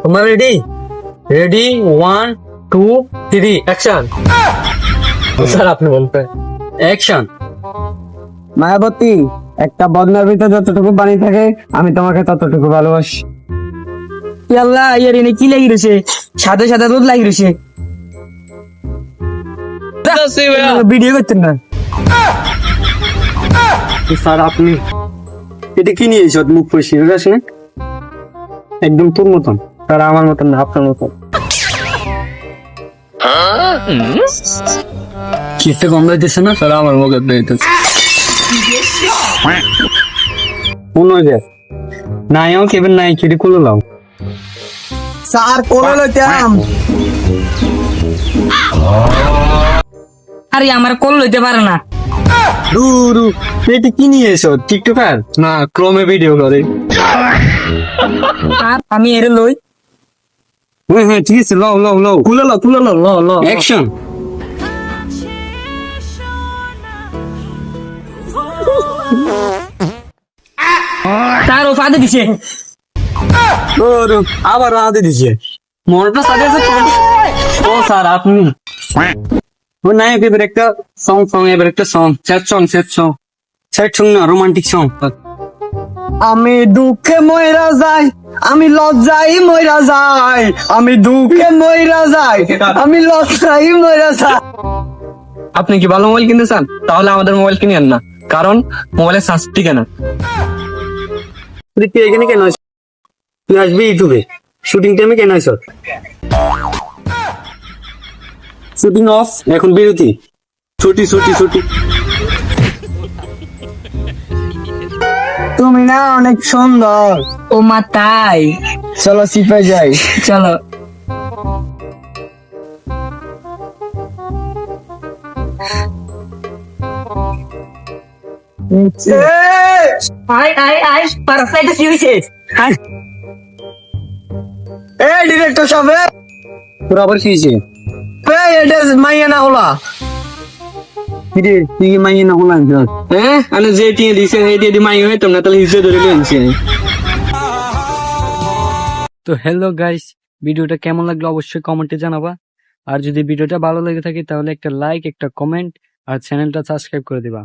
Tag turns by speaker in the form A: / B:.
A: তোমরা ready? Ready, 1 2 3 action. Sir আপনি বলতে অ্যাকশন।
B: মায়াবতী, একটা বদনার ভিতরে যতটুকু পানি থাকে আমি তোমাকে ততটুকু ভালোবাসি।
C: আল্লাহ ইয়ার এনে কি লাগি রয়েছে? সাদা সাদা রোদ লাগি রয়েছে। ভিডিও করতেন না।
B: স্যার আপনি এটা কি নিয়ে এসো? মুখ পরিষ্কার আছে না? একদম তোর মতন। স্যার আমার মতন না, আপনার মতন।
A: কিটটা কম লাগতেছে না? স্যার আমার মুখে দিতেছে।
B: মনে হয় নাইও কেবেন নাই কেটে খুলে লাও।
C: স্যার কোলে লইতাম। আরে আমার কোল লইতে পারে না।
B: দুরু এটা কি নিয়ে এসো? টিকটকার না ক্রমে ভিডিও করে?
C: আর আমি এর লই।
B: হ্যাঁ হ্যাঁ ঠিক আছে, লও লও লও, খুলে লও ল
A: অ্যাকশন।
C: তার ও ফাদে দিছে।
B: দুরু আবার রাতে দিছে।
A: মনটা সাথে আছে।
B: ও স্যার আপনি ও নায়ক এবার একটা সং এবার একটা স্যাড সং না রোমান্টিক সং। আমি দুঃখে মইরা যাই, আমি লজ্জাই মইরা যাই, আমি দুঃখে মইরা যাই, আমি লজ্জাই মইরা যাই।
A: আপনি কি ভালো মোবাইল কিনতে চান? তাহলে আমাদের মোবাইল কিনেন না, কারণ মোবাইলের চার্জ টিকে না।
B: তুই এখানে কেন আছিস? তুই আসবি ইউটিউবে শুটিং টাইমে কেন আছিস? শুটিং অফ, এখন বিরতি, ছুটি। তুমি না অনেক সুন্দর।
C: ও মা তাই।
B: চলো সিপে যাই।
C: চলো। আই পারফেক্ট হইছে।
B: এই ডিরেক্টর সাহেব, তোর আবার কি হয়েছে? এটা মাইয়া না হলা। কিরে তুই মাইয়া না হলা?
A: হ্যাঁ, আমি যে টিয়ে দিছে সেই দিয়ে মাই হয়ে তোমরা তাহলে হিসেবে ধরে নিয়েছি। তো হ্যালো গাইস, ভিডিওটা কেমন লাগলো অবশ্যই কমেন্টে জানাবা। আর যদি ভিডিওটা ভালো লেগে থাকে তাহলে একটা লাইক, একটা কমেন্ট আর চ্যানেলটা সাবস্ক্রাইব করে দিবা।